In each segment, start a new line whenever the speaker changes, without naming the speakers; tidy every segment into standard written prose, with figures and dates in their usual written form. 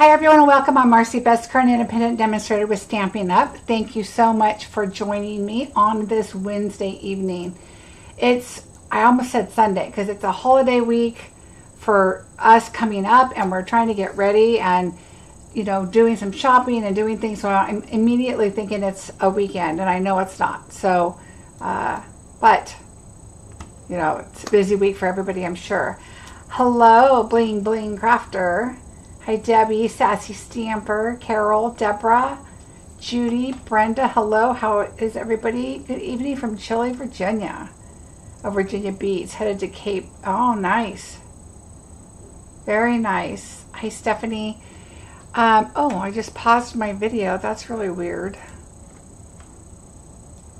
Hi everyone and welcome. I'm Marcie Bessecker, an independent demonstrator with Stampin' Up. Thank you so much for joining me on this Wednesday evening. I almost said Sunday because it's a holiday week for us coming up and we're trying to get ready and doing some shopping and doing things. So I'm immediately thinking it's a weekend and I know it's not. So, but it's a busy week for everybody, I'm sure. Hello, Bling Bling Crafter. Hi, Debbie, Sassy Stamper, Carol, Deborah, Judy, Brenda. Hello, how is everybody? Good evening from Chile, Virginia. Oh, Virginia Beach, headed to Cape. Oh, nice. Very nice. Hi, Stephanie. I just paused my video. That's really weird.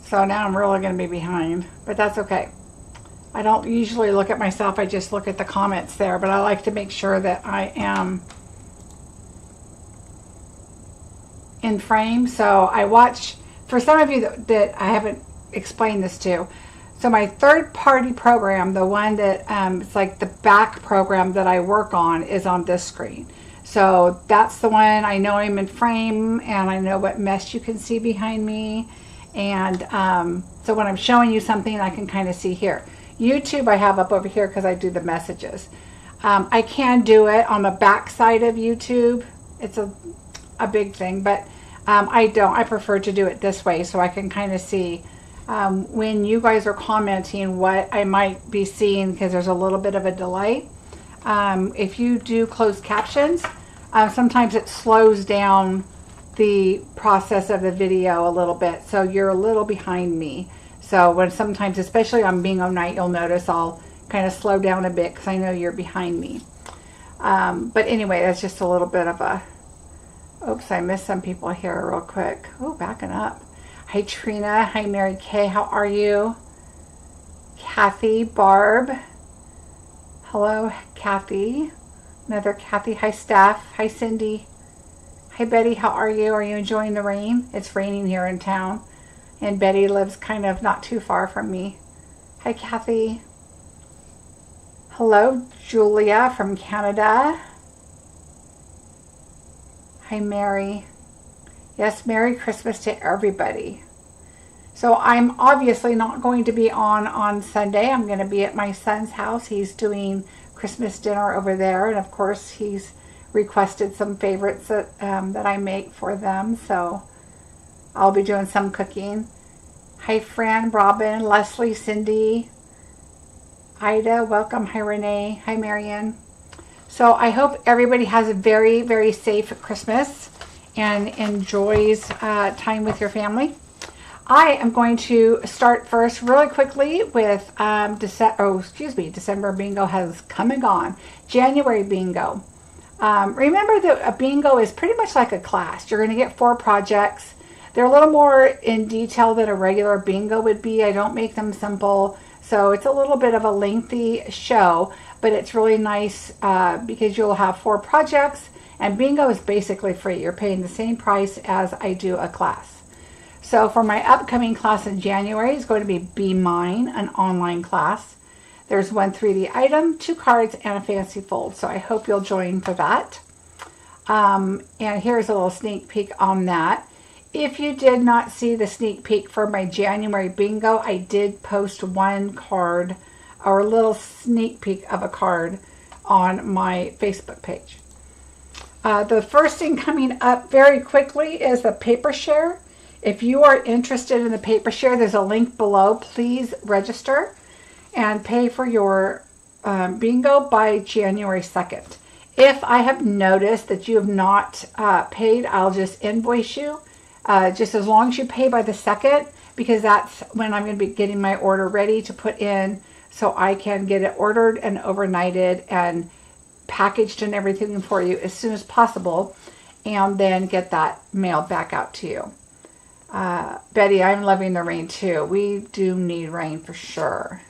So now I'm really going to be behind, but that's okay. I don't usually look at myself. I just look at the comments there, but I like to make sure that I am in frame. So I watch, for some of you that I haven't explained this to, so my third-party program, the one that it's like the back program that I work on, is on this screen. So that's the one. I know I'm in frame and I know what mesh you can see behind me, and so when I'm showing you something I can kind of see here. YouTube I have up over here because I do the messages. I can do it on the back side of YouTube. It's a big thing, but I don't. I prefer to do it this way so I can kind of see when you guys are commenting what I might be seeing, because there's a little bit of a delay. If you do closed captions, sometimes it slows down the process of the video a little bit, so you're a little behind me. So when sometimes, especially on bingo night, you'll notice I'll kind of slow down a bit because I know you're behind me. But anyway, that's just a little bit of a... Oops, I missed some people here real quick. Oh, backing up. Hi, Trina. Hi, Mary Kay. How are you? Kathy, Barb. Hello, Kathy. Another Kathy. Hi, Steph. Hi, Cindy. Hi, Betty. How are you? Are you enjoying the rain? It's raining here in town. And Betty lives kind of not too far from me. Hi, Kathy. Hello, Julia from Canada. Hi, Mary. Yes, Merry Christmas to everybody. So I'm obviously not going to be on Sunday. I'm going to be at my son's house. He's doing Christmas dinner over there. And of course, he's requested some favorites that I make for them. So I'll be doing some cooking. Hi, Fran, Robin, Leslie, Cindy, Ida, welcome. Hi, Renee. Hi, Marianne. So I hope everybody has a very, very safe Christmas and enjoys time with your family. I am going to start first really quickly with December bingo has come and gone. January bingo. Remember that a bingo is pretty much like a class. You're going to get 4 projects. They're a little more in detail than a regular bingo would be. I don't make them simple, so it's a little bit of a lengthy show, but it's really nice because you'll have 4 projects, and bingo is basically free. You're paying the same price as I do a class. So for my upcoming class in January, it's going to be Mine, an online class. There's 1 3D item, 2 cards, and a fancy fold, so I hope you'll join for that. And here's a little sneak peek on that. If you did not see the sneak peek for my January bingo, I did post 1 card, or a little sneak peek of a card, on my Facebook page. The first thing coming up very quickly is the paper share. If you are interested in the paper share, there's a link below. Please register and pay for your bingo by January 2nd. If I have noticed that you have not paid, I'll just invoice you. Just as long as you pay by the 2nd, because that's when I'm going to be getting my order ready to put in, so I can get it ordered and overnighted and packaged and everything for you as soon as possible, and then get that mailed back out to you. Betty, I'm loving the rain too. We do need rain for sure.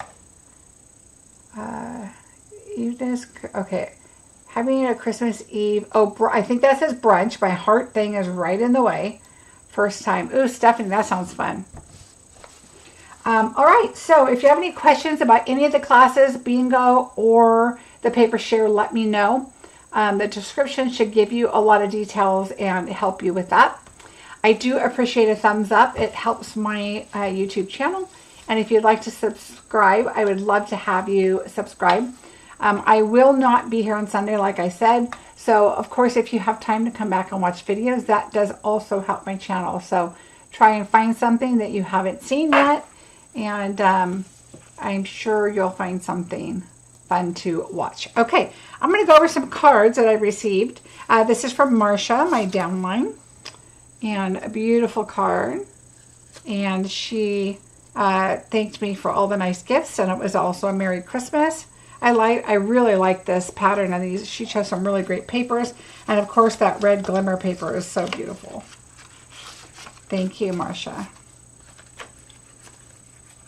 Okay. Having a Christmas Eve. Oh, I think that says brunch. My heart thing is right in the way. First time. Ooh, Stephanie, that sounds fun. All right, so if you have any questions about any of the classes, bingo or the paper share, let me know. The description should give you a lot of details and help you with that. I do appreciate a thumbs up. It helps my YouTube channel. And if you'd like to subscribe, I would love to have you subscribe. I will not be here on Sunday, like I said. So, of course, if you have time to come back and watch videos, that does also help my channel. So, try and find something that you haven't seen yet. And I'm sure you'll find something fun to watch. Okay, I'm going to go over some cards that I received. This is from Marcie, my downline. And a beautiful card. And she thanked me for all the nice gifts. And it was also a Merry Christmas. I really like this pattern of these. She chose some really great papers. And of course that red glimmer paper is so beautiful. Thank you, Marcie.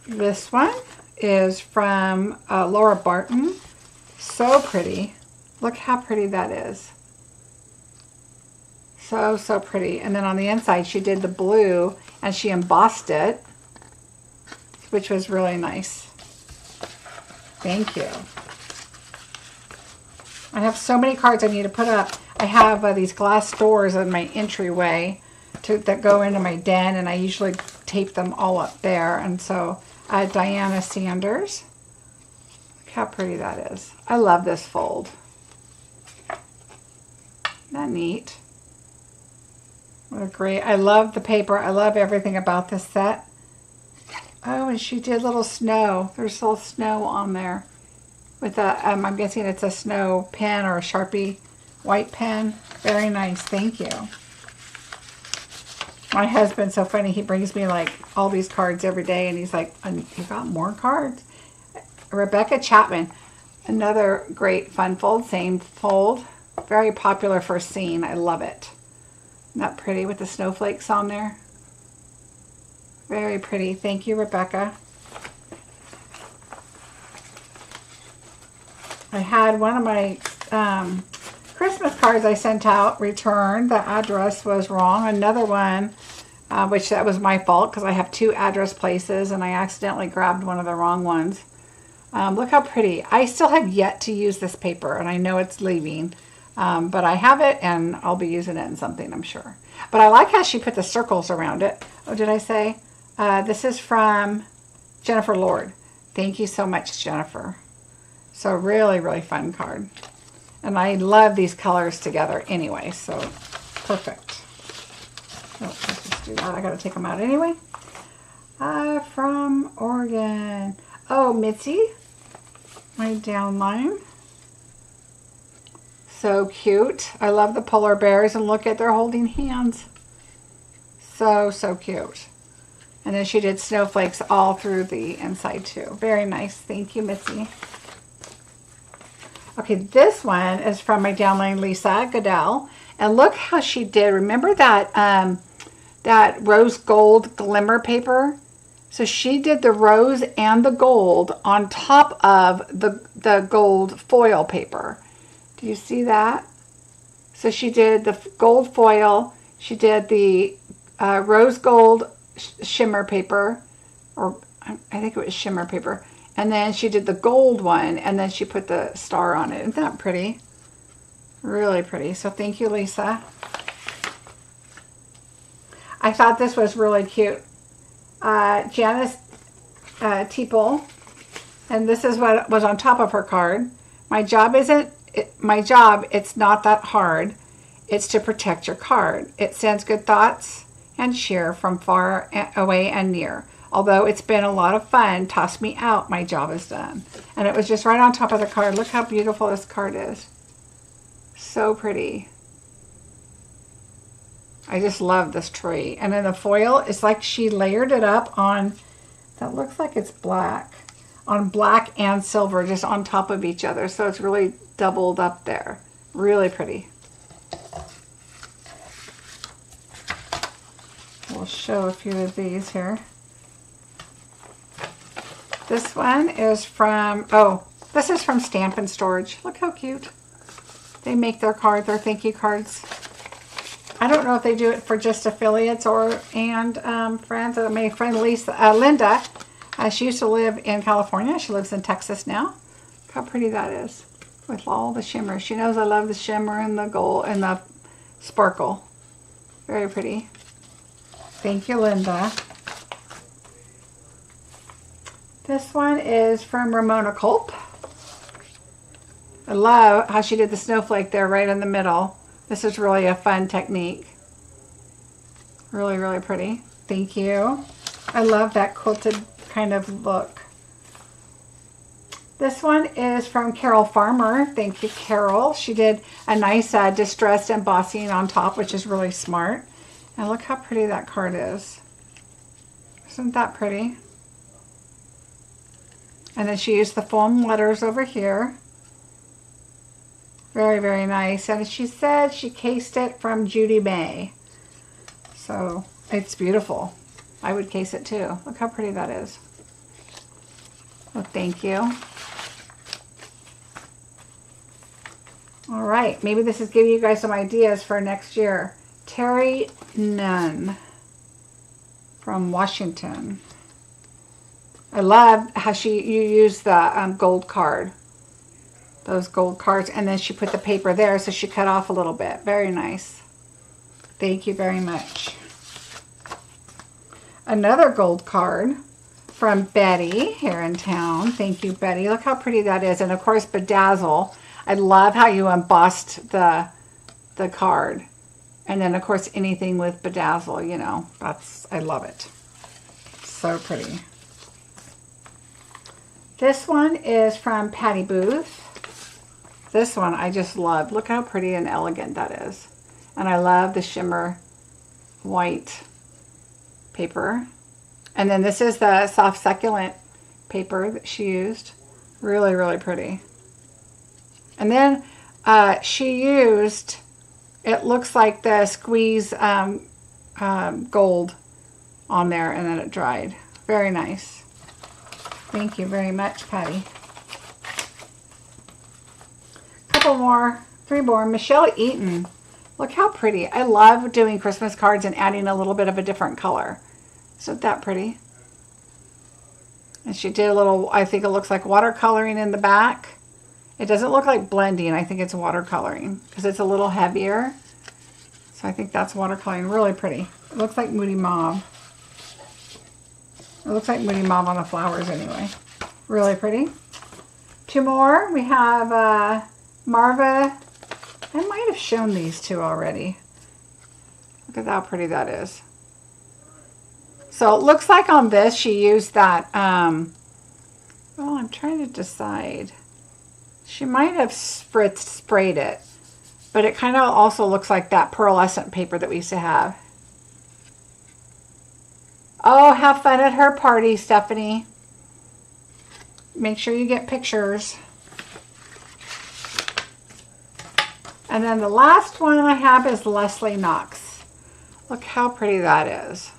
This one is from Laura Barton. So pretty. Look how pretty that is. So, so pretty. And then on the inside she did the blue and she embossed it, which was really nice. Thank you. I have so many cards I need to put up. I have these glass doors in my entryway that go into my den, and I usually tape them all up there. And so Diana Sanders. Look how pretty that is. I love this fold. Isn't that neat? What a great, I love the paper. I love everything about this set. Oh, and she did little snow. There's little snow on there. With a, I'm guessing it's a snow pen or a Sharpie white pen. Very nice. Thank you. My husband's so funny. He brings me like all these cards every day, and he's like, "You got more cards?" Rebecca Chapman, another great fun fold. Same fold. Very popular for a scene. I love it. Isn't that pretty with the snowflakes on there? Very pretty. Thank you, Rebecca. I had one of my Christmas cards I sent out returned. The address was wrong. Another one, which that was my fault because I have 2 address places and I accidentally grabbed one of the wrong ones. Look how pretty. I still have yet to use this paper and I know it's leaving. But I have it and I'll be using it in something, I'm sure. But I like how she put the circles around it. Oh, did I say? This is from Jennifer Lord. Thank you so much, Jennifer. So really, really fun card. And I love these colors together anyway, so perfect. Oh, let's just do that. I got to take them out anyway. From Oregon. Oh, Mitzi, my downline. So cute. I love the polar bears, and look at, they're holding hands. So, so cute. And then she did snowflakes all through the inside too. Very nice. Thank you, Mitzi. Okay, this one is from my downline, Lisa Goodell. And look how she did. Remember that that rose gold glimmer paper? So she did the rose and the gold on top of the gold foil paper. Do you see that? So she did the gold foil. She did the rose gold shimmer paper. Or I think it was shimmer paper. And then she did the gold one, and then she put the star on it. Isn't that pretty? Really pretty. So thank you, Lisa. I thought this was really cute. Janice Teeple, and this is what was on top of her card. My job, it's not that hard. It's to protect your card. It sends good thoughts and cheer from far away and near. Although it's been a lot of fun, toss me out, my job is done. And it was just right on top of the card. Look how beautiful this card is. So pretty. I just love this tree. And then the foil, it's like she layered it up on, that looks like it's black, on black and silver, just on top of each other. So it's really doubled up there. Really pretty. We'll show a few of these here. This one is from, this is from Stampin' Storage. Look how cute. They make their cards, their thank you cards. I don't know if they do it for just affiliates and friends. My friend Linda, she used to live in California. She lives in Texas now. Look how pretty that is. with all the shimmer. She knows I love the shimmer and the gold and the sparkle. Very pretty. Thank you, Linda. This one is from Ramona Culp. I love how she did the snowflake there right in the middle. This is really a fun technique. Really, really pretty. Thank you. I love that quilted kind of look. This one is from Carol Farmer. Thank you, Carol. She did a nice distressed embossing on top, which is really smart. And look how pretty that card is. Isn't that pretty? And then she used the foam letters over here. Very, very nice. And she said she cased it from Judy May. So it's beautiful. I would case it too. Look how pretty that is. Well, thank you. All right, maybe this is giving you guys some ideas for next year. Terry Nunn from Washington. I love how you use the gold card. Those gold cards, and then she put the paper there, so she cut off a little bit. Very nice. Thank you very much. Another gold card from Betty here in town. Thank you, Betty. Look how pretty that is. And of course, bedazzle. I love how you embossed the card. And then of course, anything with bedazzle, you know, I love it. So pretty. This one is from Patty Booth. This one I just love. Look how pretty and elegant that is. And I love the shimmer white paper. And then this is the soft succulent paper that she used. Really, really pretty. And then she used, it looks like the squeeze gold on there, and then it dried. Very nice. Thank you very much, Patty. Couple more, 3 more. Michelle Eaton. Look how pretty. I love doing Christmas cards and adding a little bit of a different color. Isn't that pretty? And she did a little, I think it looks like watercoloring in the back. It doesn't look like blending. I think it's watercoloring because it's a little heavier. So I think that's watercoloring. Really pretty. It looks like Moody Mauve. It looks like Moody Mauve on the flowers anyway. Really pretty. 2 more. We have Marva. I might have shown these 2 already. Look at how pretty that is. So it looks like on this she used that, well, I'm trying to decide. She might have sprayed it, but it kind of also looks like that pearlescent paper that we used to have. Oh, have fun at her party, Stephanie. Make sure you get pictures. And then the last one I have is Leslie Knox. Look how pretty that is.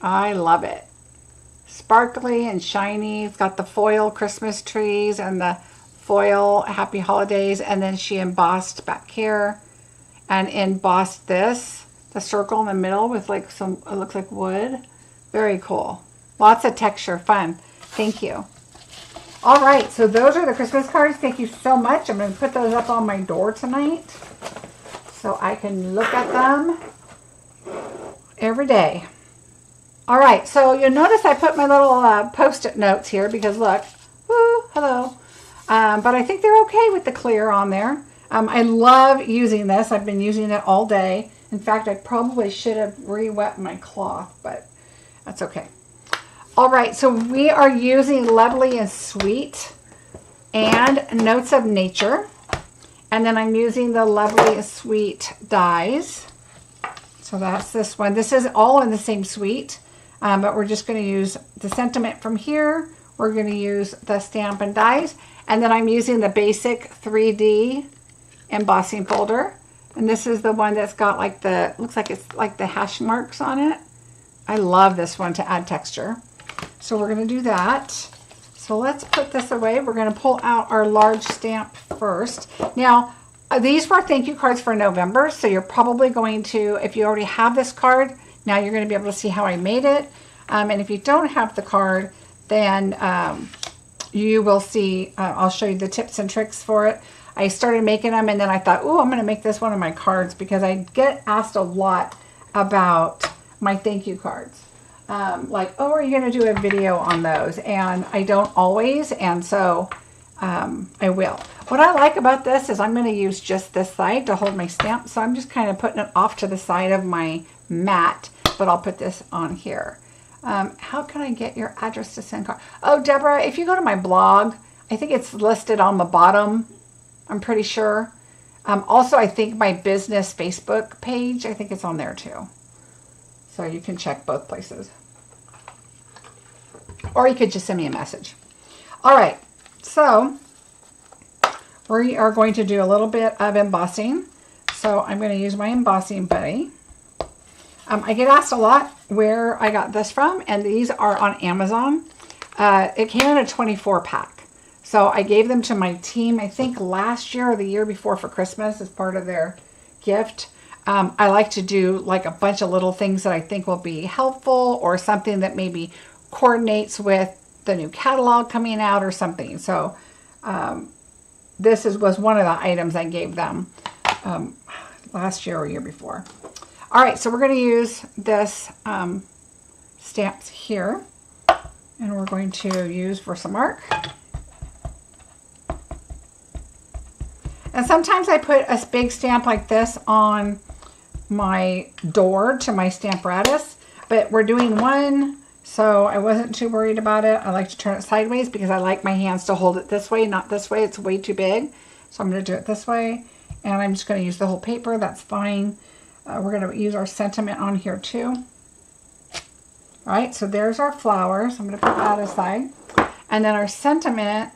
I love it. Sparkly and shiny. It's got the foil Christmas trees and the foil Happy Holidays. And then she embossed back here and embossed this, the circle in the middle with like some, it looks like wood. Very cool. Lots of texture. Fun. Thank you. All right, so those are the Christmas cards. Thank you so much. I'm going to put those up on my door tonight so I can look at them every day. All right, so you'll notice I put my little Post-it notes here because look, woo, hello. But I think they're okay with the clear on there. I love using this. I've been using it all day. In fact, I probably should have re-wet my cloth, but that's okay. All right, so we are using Lovely and Sweet and Notes of Nature. And then I'm using the Lovely and Sweet dies. So that's this one. This is all in the same suite, but we're just going to use the sentiment from here. We're going to use the Stampin' dies. And then I'm using the basic 3D embossing folder. And this is the one that's got like the, looks like it's like the hash marks on it. I love this one to add texture. So we're going to do that. So let's put this away. We're going to pull out our large stamp first. Now, these were thank you cards for November. So you're probably going to, if you already have this card, now you're going to be able to see how I made it. And if you don't have the card, then you will see, I'll show you the tips and tricks for it. I started making them, and then I thought, oh, I'm going to make this one of my cards, because I get asked a lot about my thank you cards. Like, oh, are you going to do a video on those? And I don't always, and so I will. What I like about this is I'm going to use just this side to hold my stamp, so I'm just kind of putting it off to the side of my mat, but I'll put this on here. How can I get your address to send card? Oh, Deborah, if you go to my blog, I think it's listed on the bottom. I'm pretty sure. Also, I think my business Facebook page, I think it's on there too. So you can check both places. Or you could just send me a message. All right, so we are going to do a little bit of embossing. So I'm going to use my embossing buddy. I get asked a lot where I got this from, and these are on Amazon. It came in a 24 pack. So I gave them to my team, I think last year or the year before for Christmas as part of their gift. I like to do like a bunch of little things that I think will be helpful, or something that maybe coordinates with the new catalog coming out or something. So this was one of the items I gave them last year or year before. All right, so we're going to use this stamps here, and we're going to use Versamark. And sometimes I put a big stamp like this on my door to my Stamparatus, but we're doing one, so I wasn't too worried about it. I like to turn it sideways because I like my hands to hold it this way, not this way. It's way too big. So I'm going to do it this way, and I'm just going to use the whole paper. That's fine. We're going to use our sentiment on here too. All right, so there's our flowers. I'm going to put that aside. And then our sentiment,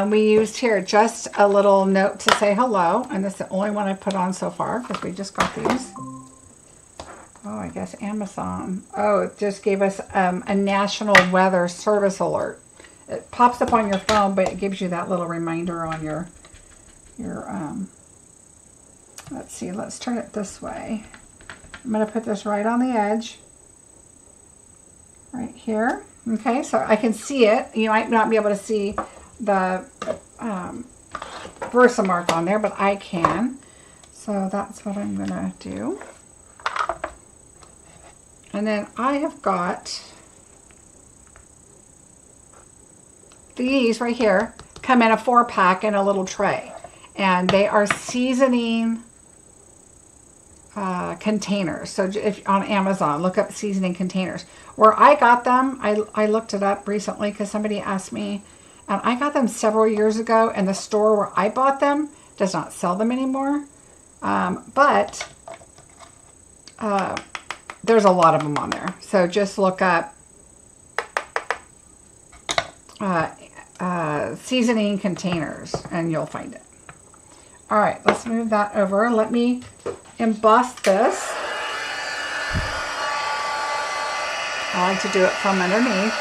we used here just a little note to say hello, and this is the only one I put on so far because we just got these. Oh, I guess Amazon. Oh, it just gave us a National Weather Service alert. It pops up on your phone, but it gives you that little reminder on your let's see, let's turn it this way. I'm going to put this right on the edge, right here. Okay, so I can see it. You might not be able to see the Versamark on there, but I can. So that's what I'm going to do. And then I have got these right here, come in a 4-pack in a little tray. And they are seasoning containers. So if on Amazon, look up seasoning containers. Where I got them, I looked it up recently because somebody asked me, and I got them several years ago, and the store where I bought them does not sell them anymore. But there's a lot of them on there. So just look up seasoning containers and you'll find it. All right, let's move that over. Let me emboss this. I like to do it from underneath.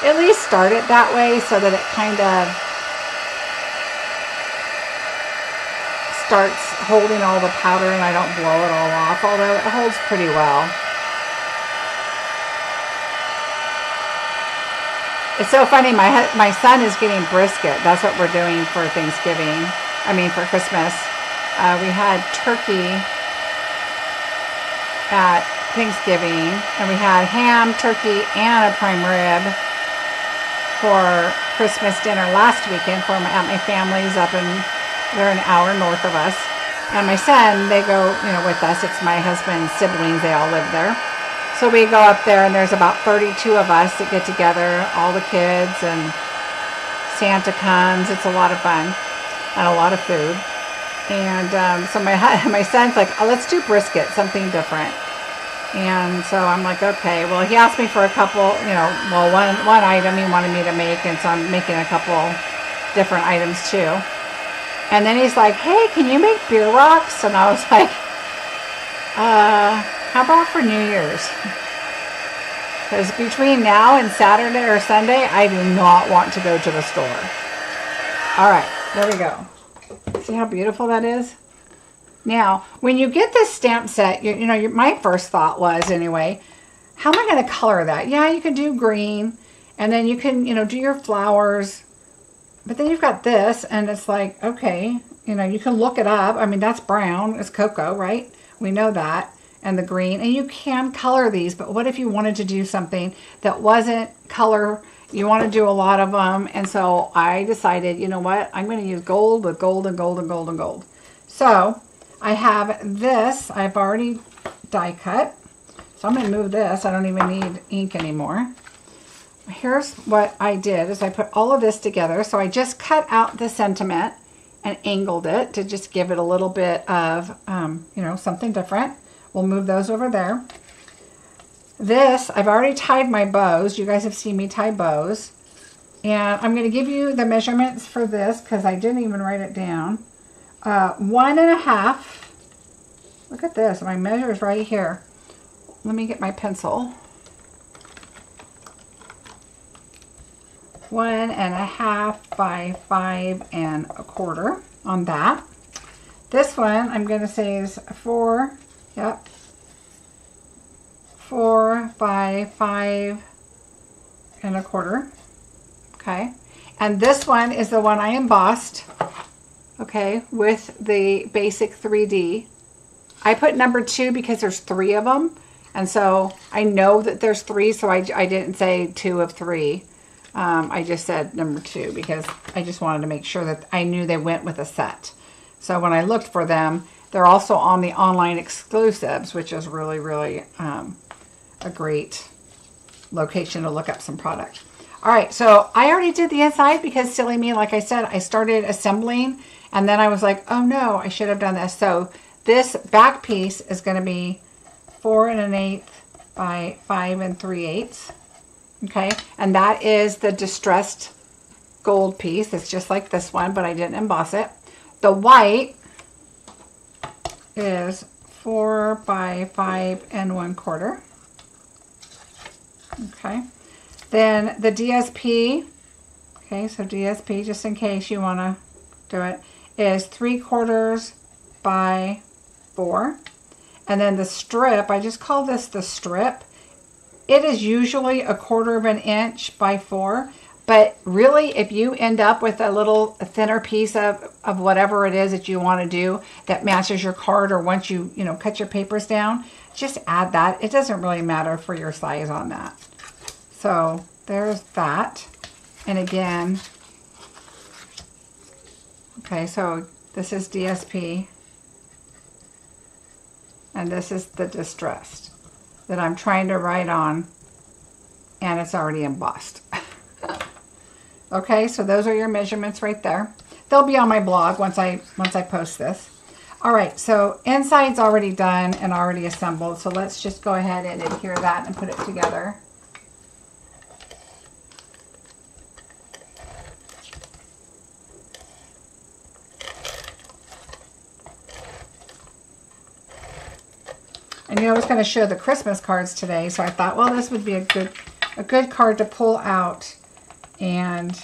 At least start it that way so that it kind of starts holding all the powder and I don't blow it all off, although it holds pretty well. It's so funny, my son is getting brisket. That's what we're doing for Thanksgiving. I mean for Christmas. We had turkey at Thanksgiving, and we had ham, turkey, and a prime rib for Christmas dinner last weekend for my family's up in, they're an hour north of us. And my son, they go, with us. It's my husband's siblings. They all live there. So we go up there, and there's about 32 of us that get together, all the kids, and Santa comes. It's a lot of fun and a lot of food. And so my son's like, oh, let's do brisket, something different. And so I'm like, okay. Well, he asked me for a couple, one item he wanted me to make, and so I'm making a couple different items too. And then he's like, hey, can you make beer rocks? And I was like, how about for New Year's? Because between now and Saturday or Sunday, I do not want to go to the store. All right, there we go. See how beautiful that is? Now, when you get this stamp set, my first thought was, anyway, how am I going to color that? Yeah, you can do green, And then you can, you know, do your flowers. But then you've got this, and it's like, okay, you know, you can look it up. I mean, that's brown. It's cocoa, right? We know that. And the green. And you can color these, but what if you wanted to do something that wasn't color? You want to do a lot of them. And so I decided, you know what? I'm going to use gold with gold and gold and gold and gold. So I have this. I've already die cut. So I'm going to move this. I don't even need ink anymore. Here's what I did is I put all of this together. So I just cut out the sentiment and angled it to just give it a little bit of, you know, something different. We'll move those over there. This, I've already tied my bows. You guys have seen me tie bows. And I'm going to give you the measurements for this because I didn't even write it down. 1.5. Look at this. My measure is right here. Let me get my pencil. 1.5 by 5.25 on that. This one I'm going to say is 4. Yep. 4 by 5.25. Okay. And this one is the one I embossed. Okay, with the basic 3D. I put number 2 because there's 3 of them. And so I know that there's 3, so I didn't say 2 of 3. I just said number 2 because I just wanted to make sure that I knew they went with a set. So when I looked for them, they're also on the online exclusives, which is really, really a great location to look up some product. All right, so I already did the inside because silly me, like I said, I started assembling and then I was like, oh no, I should have done this. So this back piece is going to be 4 1/8 by 5 3/8. Okay, and that is the distressed gold piece. It's just like this one, but I didn't emboss it. The white is 4 by 5.25. Okay, then the DSP, okay, so DSP, just in case you want to do it, is 3/4 by 4. And then the strip, I just call this the strip. It is usually 1/4 inch by 4, but really if you end up with a little thinner piece of whatever it is that you want to do that matches your card, or once you cut your papers down, just add that. It doesn't really matter for your size on that. So there's that. And again, okay, so this is DSP and this is the distressed that I'm trying to write on, and it's already embossed. Okay, so those are your measurements right there. They'll be on my blog once I post this. All right, so inside's already done and already assembled, so let's just go ahead and adhere that and put it together. I knew I was going to show the Christmas cards today, so I thought, well, this would be a good card to pull out and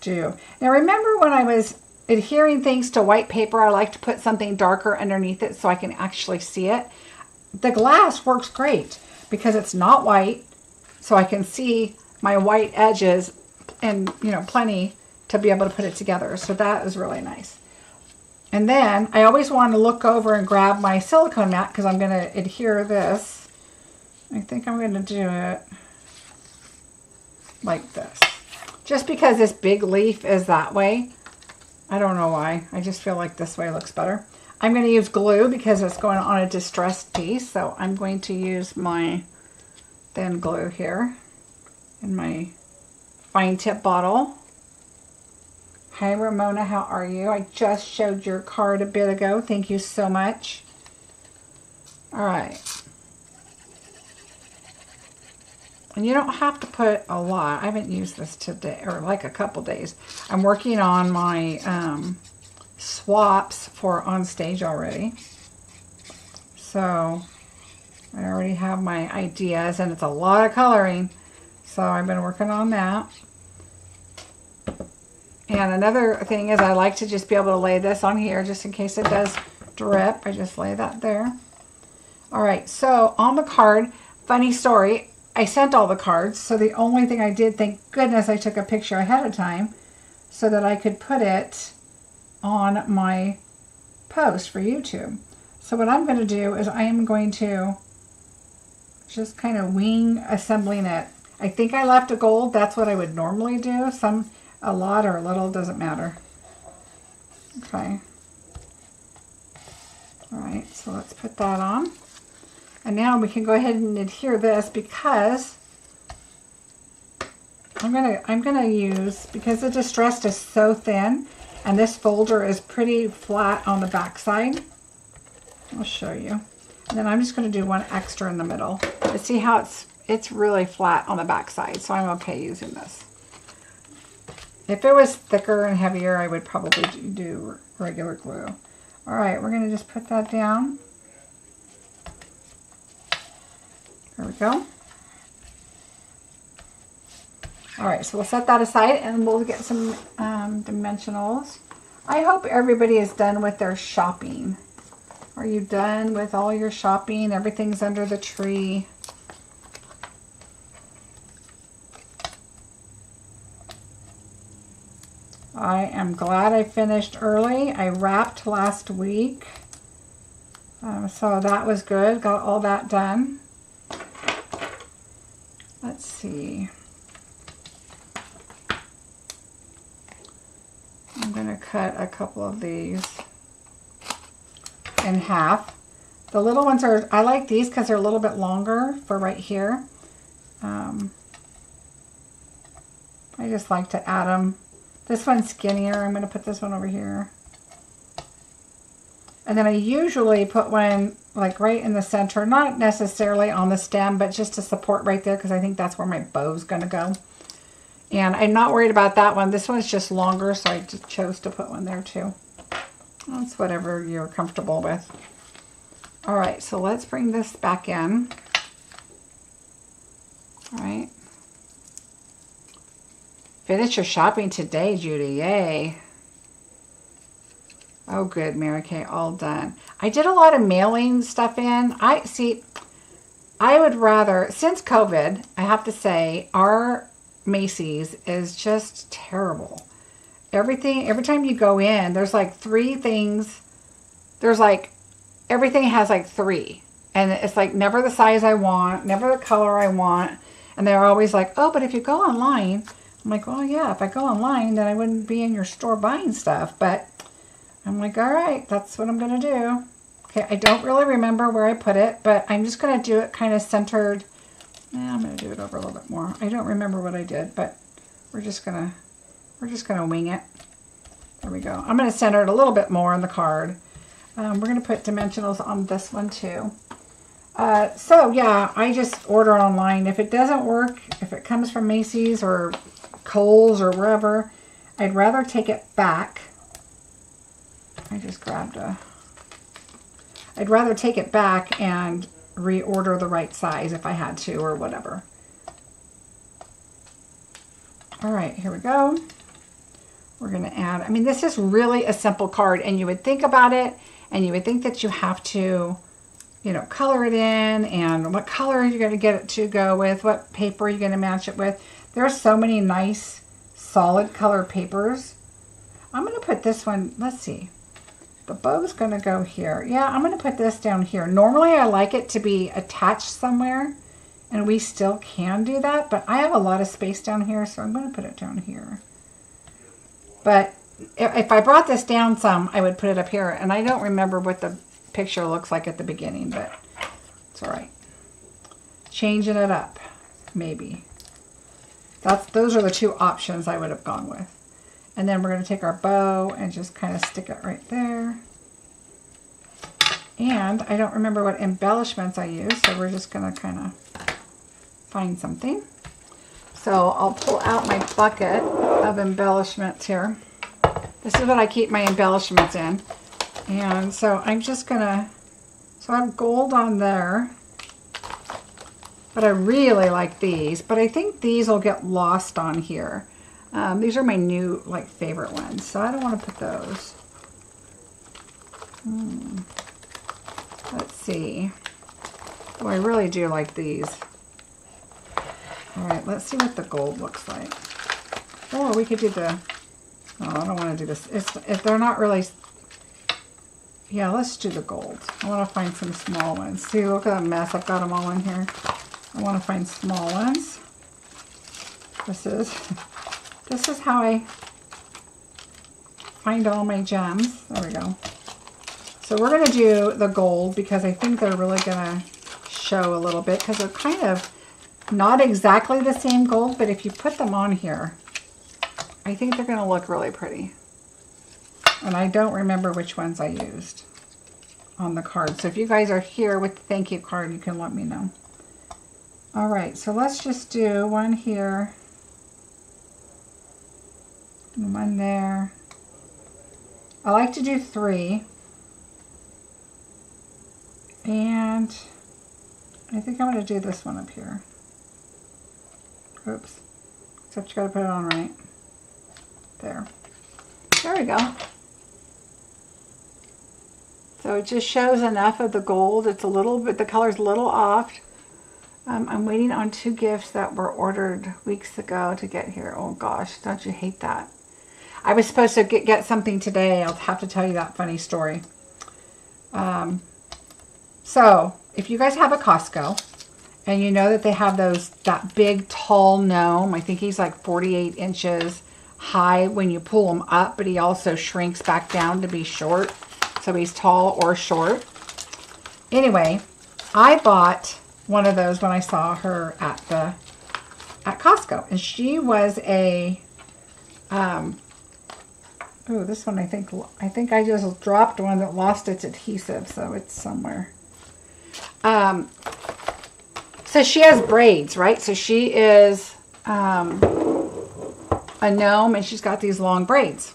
do. Now, remember when I was adhering things to white paper, I like to put something darker underneath it so I can actually see it. The glass works great because it's not white, so I can see my white edges and, plenty to be able to put it together. So that is really nice. And then I always want to look over and grab my silicone mat because I'm going to adhere this. I think I'm going to do it like this. Just because this big leaf is that way. I don't know why. I just feel like this way looks better. I'm going to use glue because it's going on a distressed piece. So I'm going to use my thin glue here in my fine tip bottle. Hi Ramona, how are you? I just showed your card a bit ago. Thank you so much. All right. And you don't have to put a lot. I haven't used this today, or like a couple days. I'm working on my swaps for on stage already. So I already have my ideas, and it's a lot of coloring. So I've been working on that. And another thing is I like to just be able to lay this on here just in case it does drip. I just lay that there. All right, so on the card, funny story, I sent all the cards, so the only thing I did, thank goodness I took a picture ahead of time so that I could put it on my post for YouTube. So what I'm going to do is I am going to just kind of wing assembling it. I think I left a gold. That's what I would normally do. A lot or a little, doesn't matter. Okay. All right, so let's put that on. And now we can go ahead and adhere this because I'm gonna use, because the distressed is so thin and this folder is pretty flat on the back side. I'll show you. And then I'm just gonna do one extra in the middle. But see how it's really flat on the back side, so I'm okay using this. If it was thicker and heavier, I would probably do regular glue. All right, we're gonna just put that down. There we go. All right, so we'll set that aside and we'll get some dimensionals. I hope everybody is done with their shopping. Are you done with all your shopping? Everything's under the tree. I am glad I finished early. I wrapped last week. So that was good. Got all that done. Let's see. I'm going to cut a couple of these in half. The little ones are, I like these because they're a little bit longer for right here. I just like to add them. This one's skinnier. I'm going to put this one over here. And then I usually put one like right in the center, not necessarily on the stem, but just to support right there because I think that's where my bow's going to go. And I'm not worried about that one. This one's just longer, so I just chose to put one there too. That's whatever you're comfortable with. All right, so let's bring this back in. All right. Finish your shopping today, Judy. Yay. Oh, good, Mary Kay, all done. I did a lot of mailing stuff in. I would rather, since COVID, I have to say, our Macy's is just terrible. Every time you go in, there's like 3 things. There's like, everything has like 3. And it's like never the size I want, never the color I want. And they're always like, oh, but if you go online, I'm like, well, yeah, if I go online, then I wouldn't be in your store buying stuff. But I'm like, all right, that's what I'm going to do. Okay, I don't really remember where I put it, but I'm just going to do it kind of centered. I'm going to do it over a little bit more. I don't remember what I did, but we're just going to wing it. There we go. I'm going to center it a little bit more on the card. We're going to put dimensionals on this one too. So yeah, I just order online. If it doesn't work, if it comes from Macy's or Kohl's or wherever, I'd rather take it back. I just grabbed I'd rather take it back and reorder the right size if I had to or whatever. All right, here we go. We're going to add, I mean, this is really a simple card, and you would think about it and you would think that you have to, you know, color it in and what color are you going to get it to go with, what paper are you going to match it with. There are so many nice solid color papers. I'm going to put this one, let's see. The bow's going to go here. Yeah, I'm going to put this down here. Normally I like it to be attached somewhere, and we still can do that, but I have a lot of space down here, so I'm going to put it down here. But if I brought this down some, I would put it up here, and I don't remember what the picture looks like at the beginning, but it's all right. Changing it up, maybe. Those are the 2 options I would have gone with. And then we're going to take our bow and just kind of stick it right there. And I don't remember what embellishments I use, so we're just going to kind of find something. So I'll pull out my bucket of embellishments here. This is what I keep my embellishments in. And so I'm just going to, so I have gold on there. But I really like these. But I think these will get lost on here. These are my new, like, favorite ones, so I don't want to put those. Let's see. Oh, I really do like these. All right, let's see what the gold looks like. Or we could do the, oh, I don't want to do this. If they're not really, yeah, let's do the gold. I want to find some small ones. See, look at that mess. I've got them all in here. I want to find small ones. This is how I find all my gems. There we go. So we're going to do the gold because I think they're really going to show a little bit because they're kind of not exactly the same gold, but if you put them on here, I think they're going to look really pretty. And I don't remember which ones I used on the card. So if you guys are here with the thank you card, you can let me know. All right, so let's just do one here. And one there. I like to do 3. And I think I'm going to do this one up here. Oops. Except you got to put it on right. There. There we go. So it just shows enough of the gold. It's a little bit, the color's a little off. I'm waiting on 2 gifts that were ordered weeks ago to get here. Oh gosh, don't you hate that? I was supposed to get something today. I'll have to tell you that funny story. So if you guys have a Costco and you know that they have that big tall gnome, I think he's like 48 inches high when you pull him up, but he also shrinks back down to be short. So he's tall or short. Anyway, I bought one of those when I saw her at Costco, and she was a oh, this one I think I just dropped one that lost its adhesive, so it's somewhere. So she has braids, right? So she is a gnome, and she's got these long braids.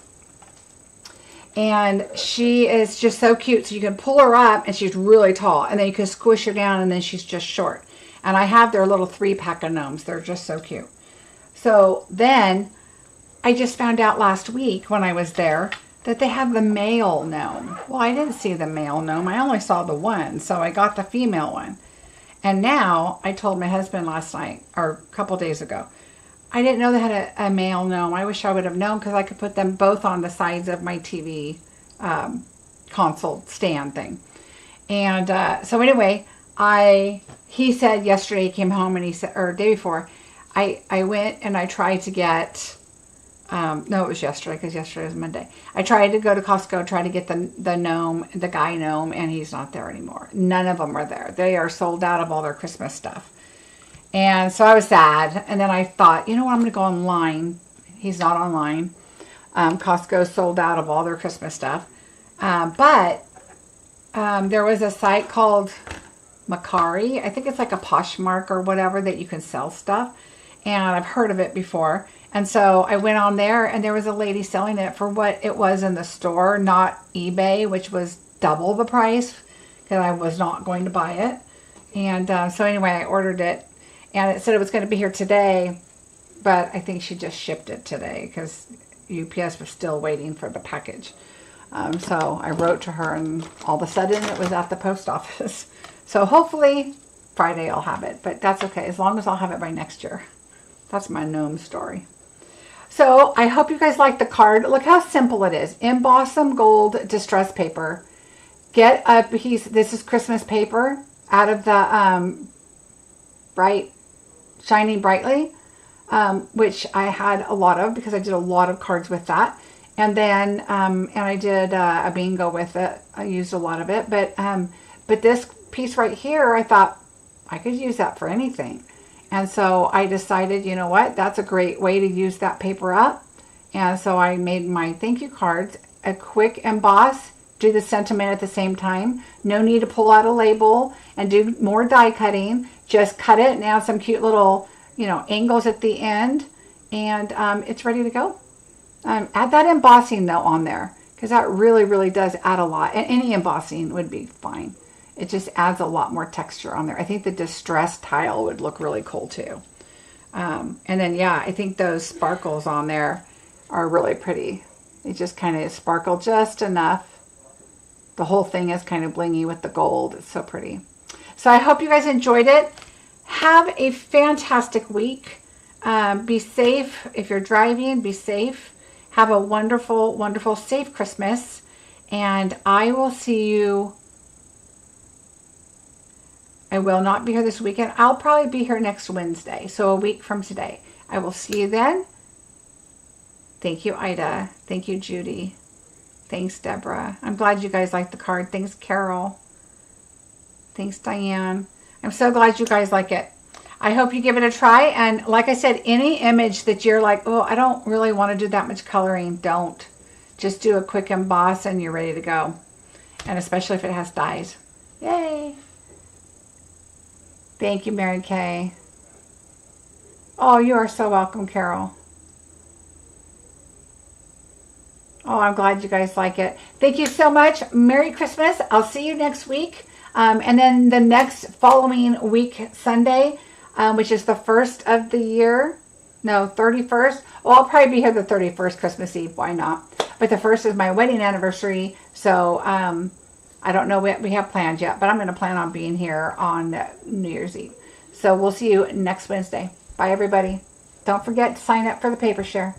And she is just so cute. So you can pull her up, and she's really tall. And then you can squish her down, and then she's just short. And I have their little 3-pack of gnomes. They're just so cute. So then I just found out last week when I was there that they have the male gnome. Well, I didn't see the male gnome. I only saw the one. So I got the female one. And now I told my husband last night, or a couple days ago, I didn't know they had a male gnome. I wish I would have known because I could put them both on the sides of my TV console stand thing. And so anyway, he said yesterday he came home and he said, or day before, I went and I tried to get, no, it was yesterday because yesterday was Monday. I tried to go to Costco, try to get the gnome, the guy gnome, and he's not there anymore. None of them are there. They are sold out of all their Christmas stuff. And so I was sad. And then I thought, you know what, I'm going to go online. He's not online. Costco sold out of all their Christmas stuff. But there was a site called Marcie. I think it's like a Poshmark or whatever that you can sell stuff. And I've heard of it before. And so I went on there, and there was a lady selling it for what it was in the store, not eBay, which was double the price because I was not going to buy it. And so anyway, I ordered it. And it said it was going to be here today, but I think she just shipped it today because UPS was still waiting for the package. So I wrote to her, and all of a sudden it was at the post office. So hopefully Friday I'll have it, but that's okay as long as I'll have it by next year. That's my gnome story. So I hope you guys like the card. Look how simple it is. Emboss some gold distress paper. Get a piece. This is Christmas paper out of the Shining Brightly, which I had a lot of because I did a lot of cards with that. And then, and I did a bingo with it. I used a lot of it. But this piece right here, I thought I could use that for anything. And so I decided, you know what, that's a great way to use that paper up. And so I made my thank you cards, a quick emboss, do the sentiment at the same time. No need to pull out a label and do more die cutting. Just cut it and add some cute little, angles at the end. And it's ready to go. Add that embossing, though, on there. Because that really, really does add a lot. And any embossing would be fine. It just adds a lot more texture on there. I think the distressed tile would look really cool, too. And then, yeah, I think those sparkles on there are really pretty. They just kind of sparkle just enough. The whole thing is kind of blingy with the gold. It's so pretty. So I hope you guys enjoyed it. Have a fantastic week. Be safe. If you're driving, be safe. Have a wonderful, wonderful, safe Christmas. And I will see you. I will not be here this weekend. I'll probably be here next Wednesday, so a week from today. I will see you then. Thank you, Ida. Thank you, Judy. Thanks, Deborah. I'm glad you guys liked the card. Thanks, Carol. Thanks, Diane. I'm so glad you guys like it. I hope you give it a try. And like I said, any image that you're like, oh, I don't really want to do that much coloring, don't. Just do a quick emboss and you're ready to go. And especially if it has dies. Yay. Thank you, Mary Kay. Oh, you are so welcome, Carol. Oh, I'm glad you guys like it. Thank you so much. Merry Christmas. I'll see you next week. And then the next following week, Sunday, which is the 1st of the year. No, 31st. Well, I'll probably be here the 31st, Christmas Eve. Why not? But the 1st is my wedding anniversary. So I don't know what we have planned yet. But I'm going to plan on being here on New Year's Eve. So we'll see you next Wednesday. Bye, everybody. Don't forget to sign up for the paper share.